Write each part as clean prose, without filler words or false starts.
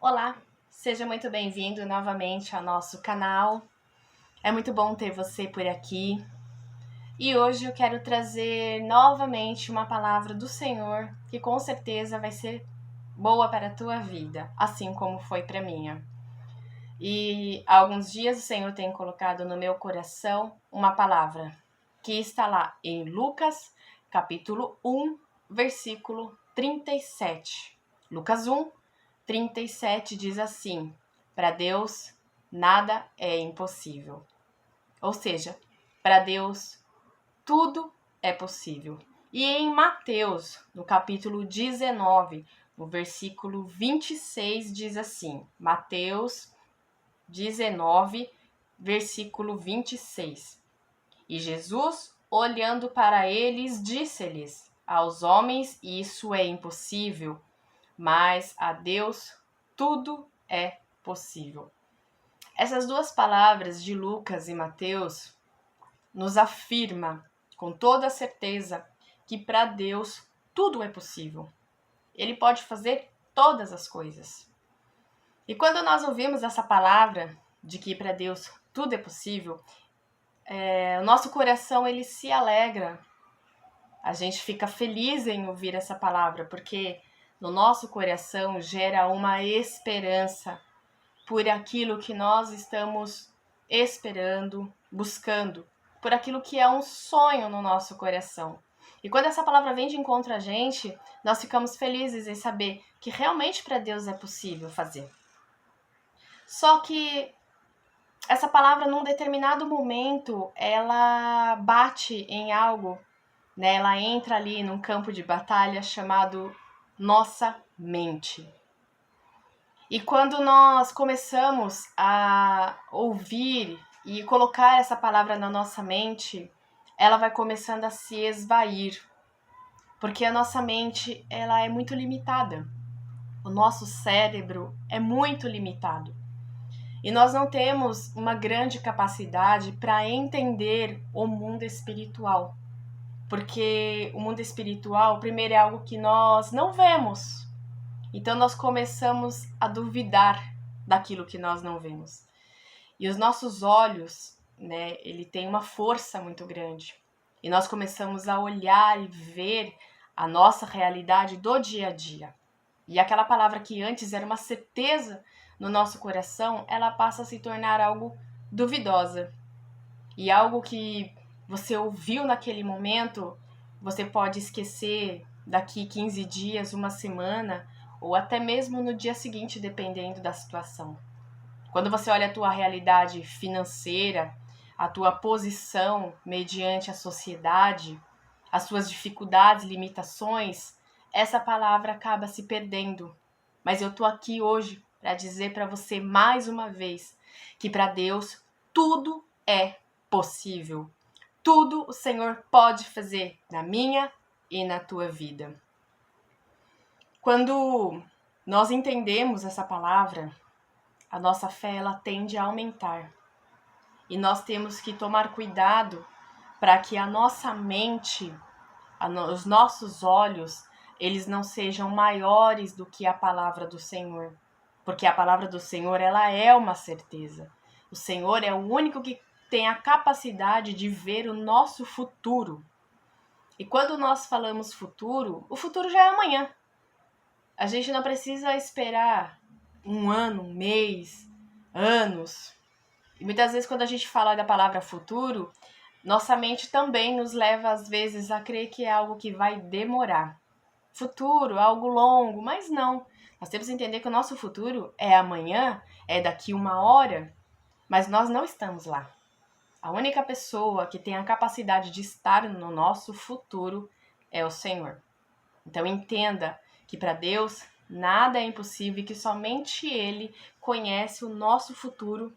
Olá, seja muito bem-vindo novamente ao nosso canal. É muito bom ter você por aqui. E hoje eu quero trazer novamente uma palavra do Senhor que com certeza vai ser boa para a tua vida, assim como foi para a minha. E há alguns dias o Senhor tem colocado no meu coração uma palavra que está lá em Lucas, capítulo 1, versículo 37. Lucas 1, 37 diz assim: para Deus nada é impossível. Ou seja, para Deus tudo é possível. E em Mateus, no capítulo 19, no versículo 26, diz assim: Mateus 19, versículo 26. E Jesus, olhando para eles, disse-lhes: aos homens isso é impossível, mas a Deus tudo é possível. Essas duas palavras de Lucas e Mateus nos afirma com toda certeza que para Deus tudo é possível. Ele pode fazer todas as coisas. E quando nós ouvimos essa palavra de que para Deus tudo é possível, o nosso coração ele se alegra. A gente fica feliz em ouvir essa palavra, porque no nosso coração gera uma esperança por aquilo que nós estamos esperando, buscando, por aquilo que é um sonho no nosso coração. E quando essa palavra vem de encontro a gente, nós ficamos felizes em saber que realmente para Deus é possível fazer. Só que essa palavra, num determinado momento, ela bate em algo, né? Ela entra ali num campo de batalha chamado nossa mente. E quando nós começamos a ouvir e colocar essa palavra na nossa mente, ela vai começando a se esvair, porque a nossa mente ela é muito limitada. O nosso cérebro é muito limitado. E nós não temos uma grande capacidade para entender o mundo espiritual. Porque o mundo espiritual, primeiro, é algo que nós não vemos. Então nós começamos a duvidar daquilo que nós não vemos. E os nossos olhos, né, ele tem uma força muito grande. E nós começamos a olhar e ver a nossa realidade do dia a dia. E aquela palavra que antes era uma certeza no nosso coração, ela passa a se tornar algo duvidosa. E algo que você ouviu naquele momento, você pode esquecer daqui 15 dias, uma semana, ou até mesmo no dia seguinte, dependendo da situação. Quando você olha a tua realidade financeira, a tua posição mediante a sociedade, as suas dificuldades, limitações, essa palavra acaba se perdendo. Mas eu tô aqui hoje para dizer para você mais uma vez que para Deus tudo é possível. Tudo o Senhor pode fazer na minha e na tua vida. Quando nós entendemos essa palavra, a nossa fé ela tende a aumentar. E nós temos que tomar cuidado para que a nossa mente, os nossos olhos, eles não sejam maiores do que a palavra do Senhor. Porque a palavra do Senhor, ela é uma certeza. O Senhor é o único que tem a capacidade de ver o nosso futuro. E quando nós falamos futuro, o futuro já é amanhã. A gente não precisa esperar um ano, um mês, anos. E muitas vezes quando a gente fala da palavra futuro, nossa mente também nos leva às vezes a crer que é algo que vai demorar. Futuro, algo longo, mas não. Nós temos que entender que o nosso futuro é amanhã, é daqui uma hora, mas nós não estamos lá. A única pessoa que tem a capacidade de estar no nosso futuro é o Senhor. Então entenda que para Deus nada é impossível e que somente Ele conhece o nosso futuro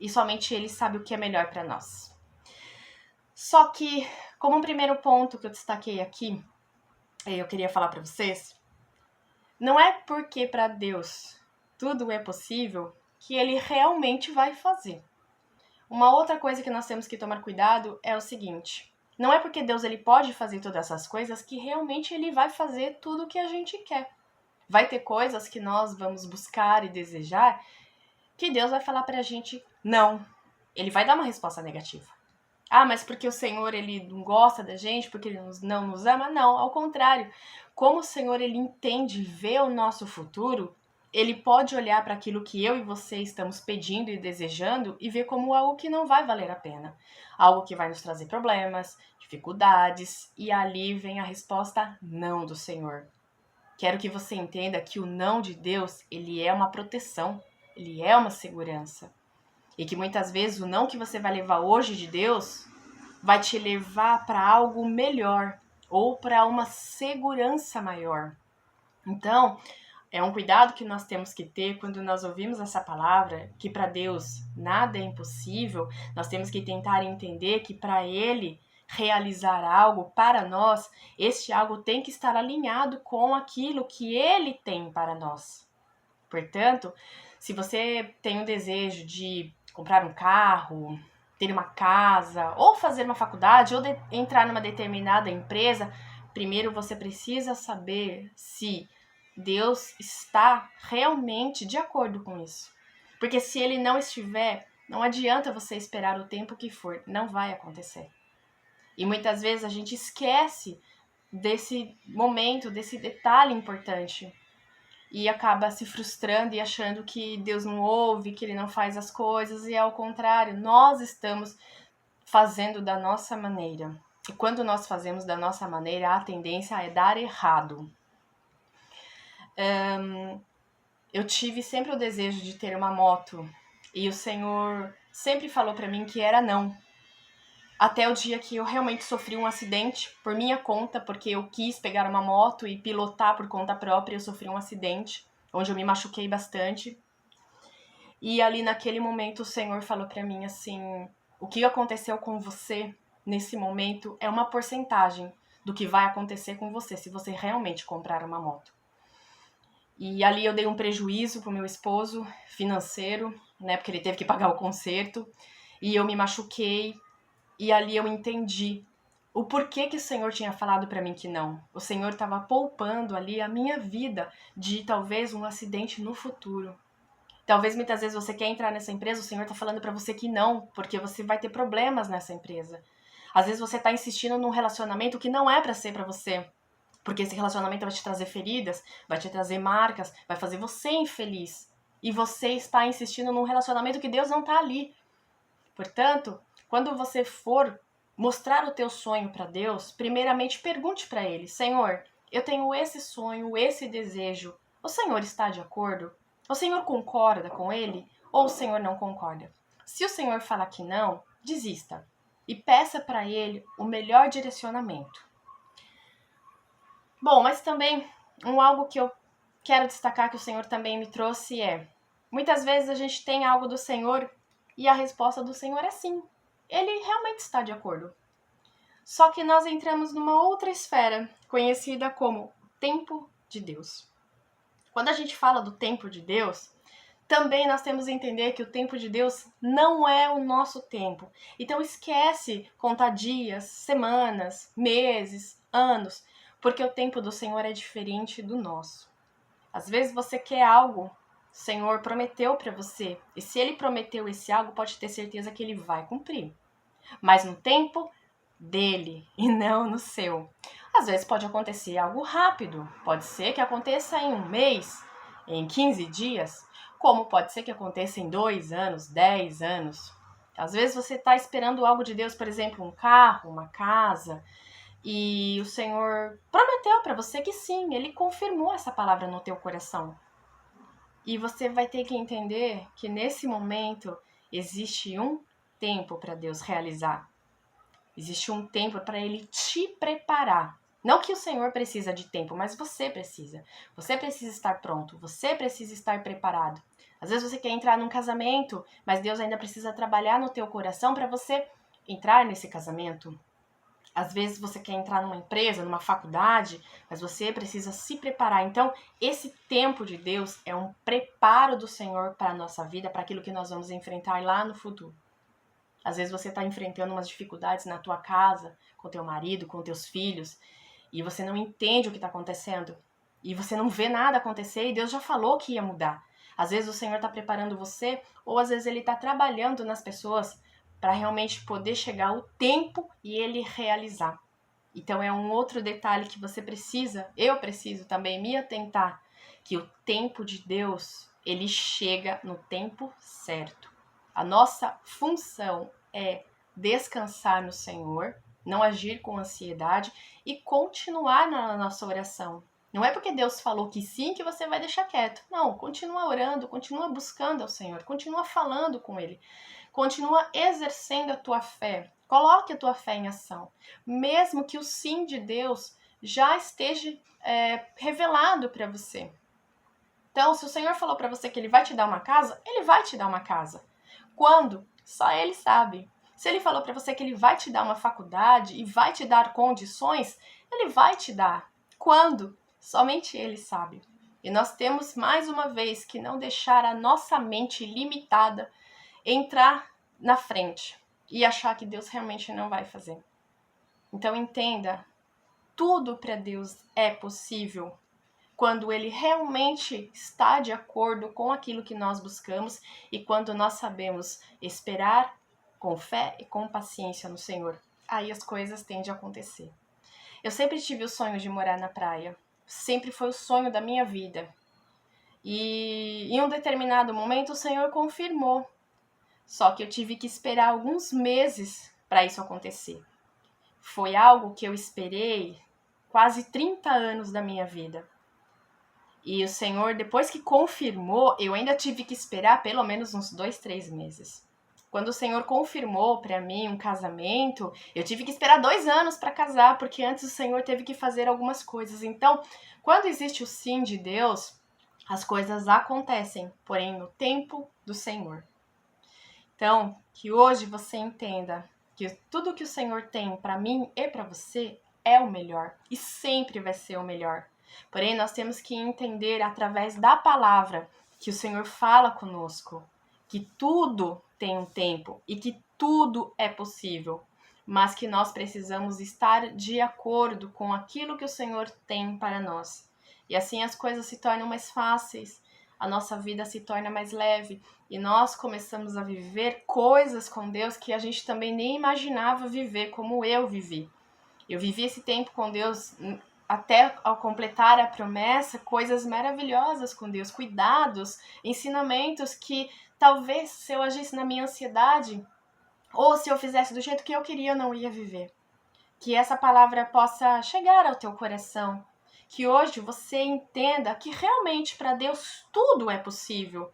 e somente Ele sabe o que é melhor para nós. Só que, como um primeiro ponto que eu destaquei aqui, eu queria falar para vocês, não é porque para Deus tudo é possível que Ele realmente vai fazer. Uma outra coisa que nós temos que tomar cuidado é o seguinte: não é porque Deus ele pode fazer todas essas coisas que realmente ele vai fazer tudo o que a gente quer. Vai ter coisas que nós vamos buscar e desejar que Deus vai falar pra gente não. Ele vai dar uma resposta negativa. Ah, mas porque o Senhor, ele não gosta da gente, porque ele não nos ama? Não, ao contrário. Como o Senhor, ele entende, vê o nosso futuro, ele pode olhar para aquilo que eu e você estamos pedindo e desejando e ver como algo que não vai valer a pena. Algo que vai nos trazer problemas, dificuldades, e ali vem a resposta não do Senhor. Quero que você entenda que o não de Deus, ele é uma proteção, ele é uma segurança. E que muitas vezes o não que você vai levar hoje de Deus vai te levar para algo melhor ou para uma segurança maior. Então, é um cuidado que nós temos que ter quando nós ouvimos essa palavra, que para Deus nada é impossível. Nós temos que tentar entender que para Ele realizar algo para nós, este algo tem que estar alinhado com aquilo que Ele tem para nós. Portanto, se você tem o desejo de comprar um carro, ter uma casa, ou fazer uma faculdade, ou entrar numa determinada empresa, primeiro você precisa saber se Deus está realmente de acordo com isso. Porque se ele não estiver, não adianta você esperar o tempo que for, não vai acontecer. E muitas vezes a gente esquece desse momento, desse detalhe importante. E acaba se frustrando e achando que Deus não ouve, que ele não faz as coisas, e ao contrário, nós estamos fazendo da nossa maneira. E quando nós fazemos da nossa maneira, a tendência é dar errado. Eu tive sempre o desejo de ter uma moto, e o Senhor sempre falou para mim que era não. Até o dia que eu realmente sofri um acidente por minha conta, porque eu quis pegar uma moto e pilotar por conta própria, eu sofri um acidente, onde eu me machuquei bastante. E ali naquele momento o Senhor falou para mim assim, o que aconteceu com você nesse momento é uma porcentagem do que vai acontecer com você, se você realmente comprar uma moto. E ali eu dei um prejuízo pro meu esposo financeiro, né, porque ele teve que pagar o conserto, e eu me machuquei. E ali eu entendi o porquê que o Senhor tinha falado para mim que não. O Senhor estava poupando ali a minha vida de talvez um acidente no futuro. Talvez muitas vezes você quer entrar nessa empresa, o Senhor está falando para você que não, porque você vai ter problemas nessa empresa. Às vezes você está insistindo num relacionamento que não é para ser para você, porque esse relacionamento vai te trazer feridas, vai te trazer marcas, vai fazer você infeliz. E você está insistindo num relacionamento que Deus não está ali. Portanto, quando você for mostrar o teu sonho para Deus, primeiramente pergunte para Ele: Senhor, eu tenho esse sonho, esse desejo. O Senhor está de acordo? O Senhor concorda com ele? Ou o Senhor não concorda? Se o Senhor falar que não, desista e peça para Ele o melhor direcionamento. Bom, mas também algo que eu quero destacar que o Senhor também me trouxe é: muitas vezes a gente tem algo do Senhor e a resposta do Senhor é sim. Ele realmente está de acordo. Só que nós entramos numa outra esfera, conhecida como tempo de Deus. Quando a gente fala do tempo de Deus, também nós temos que entender que o tempo de Deus não é o nosso tempo. Então esquece contar dias, semanas, meses, anos, porque o tempo do Senhor é diferente do nosso. Às vezes você quer algo, o Senhor prometeu para você, e se Ele prometeu esse algo, pode ter certeza que Ele vai cumprir. Mas no tempo dele e não no seu. Às vezes pode acontecer algo rápido, pode ser que aconteça em um mês, em 15 dias, como pode ser que aconteça em 2 anos, 10 anos. Às vezes você está esperando algo de Deus, por exemplo, um carro, uma casa, e o Senhor prometeu para você que sim, Ele confirmou essa palavra no teu coração. E você vai ter que entender que nesse momento existe um tempo para Deus realizar. Existe um tempo para Ele te preparar. Não que o Senhor precisa de tempo, mas você precisa. Você precisa estar pronto, você precisa estar preparado. Às vezes você quer entrar num casamento, mas Deus ainda precisa trabalhar no teu coração para você entrar nesse casamento. Às vezes você quer entrar numa empresa, numa faculdade, mas você precisa se preparar. Então, esse tempo de Deus é um preparo do Senhor para a nossa vida, para aquilo que nós vamos enfrentar lá no futuro. Às vezes você está enfrentando umas dificuldades na tua casa, com teu marido, com teus filhos, e você não entende o que está acontecendo. e você não vê nada acontecer e Deus já falou que ia mudar. Às vezes o Senhor está preparando você, ou às vezes Ele está trabalhando nas pessoas para realmente poder chegar o tempo e Ele realizar. Então é um outro detalhe que você precisa, eu preciso também me atentar, que o tempo de Deus, ele chega no tempo certo. A nossa função é descansar no Senhor, não agir com ansiedade e continuar na nossa oração. Não é porque Deus falou que sim que você vai deixar quieto. Não, continua orando, continua buscando ao Senhor, continua falando com Ele, continua exercendo a tua fé. Coloque a tua fé em ação, mesmo que o sim de Deus já esteja revelado para você. Então, se o Senhor falou para você que Ele vai te dar uma casa, Ele vai te dar uma casa. Quando? Só Ele sabe. Se Ele falou para você que Ele vai te dar uma faculdade e vai te dar condições, Ele vai te dar. Quando? Somente Ele sabe. E nós temos, mais uma vez, que não deixar a nossa mente limitada entrar na frente e achar que Deus realmente não vai fazer. Então entenda, tudo para Deus é possível quando Ele realmente está de acordo com aquilo que nós buscamos e quando nós sabemos esperar com fé e com paciência no Senhor. Aí as coisas tendem a acontecer. Eu sempre tive o sonho de morar na praia. Sempre foi o sonho da minha vida. E em um determinado momento o Senhor confirmou. Só que eu tive que esperar alguns meses para isso acontecer. Foi algo que eu esperei quase 30 anos da minha vida. E o Senhor, depois que confirmou, eu ainda tive que esperar pelo menos uns 2, 3 meses. Quando o Senhor confirmou para mim um casamento, eu tive que esperar 2 anos para casar, porque antes o Senhor teve que fazer algumas coisas. Então, quando existe o sim de Deus, as coisas acontecem, porém no tempo do Senhor. Então, que hoje você entenda que tudo que o Senhor tem para mim e para você é o melhor e sempre vai ser o melhor. Porém, nós temos que entender através da palavra que o Senhor fala conosco, que tudo tem um tempo e que tudo é possível, mas que nós precisamos estar de acordo com aquilo que o Senhor tem para nós. E assim as coisas se tornam mais fáceis, a nossa vida se torna mais leve e nós começamos a viver coisas com Deus que a gente também nem imaginava viver como eu vivi. Eu vivi esse tempo com Deus até ao completar a promessa, coisas maravilhosas com Deus, cuidados, ensinamentos que talvez se eu agisse na minha ansiedade ou se eu fizesse do jeito que eu queria, eu não ia viver. Que essa palavra possa chegar ao teu coração, que hoje você entenda que realmente para Deus tudo é possível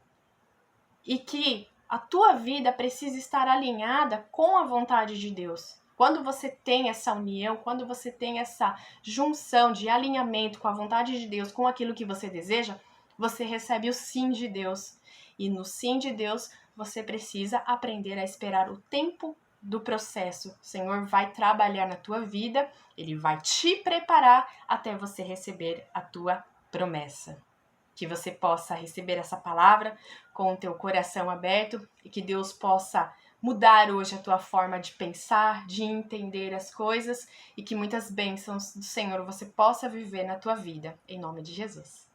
e que a tua vida precisa estar alinhada com a vontade de Deus. Quando você tem essa união, quando você tem essa junção de alinhamento com a vontade de Deus, com aquilo que você deseja, você recebe o sim de Deus. E no sim de Deus, você precisa aprender a esperar o tempo do processo. O Senhor vai trabalhar na tua vida, Ele vai te preparar até você receber a tua promessa. Que você possa receber essa palavra com o teu coração aberto e que Deus possa mudar hoje a tua forma de pensar, de entender as coisas e que muitas bênçãos do Senhor você possa viver na tua vida, em nome de Jesus.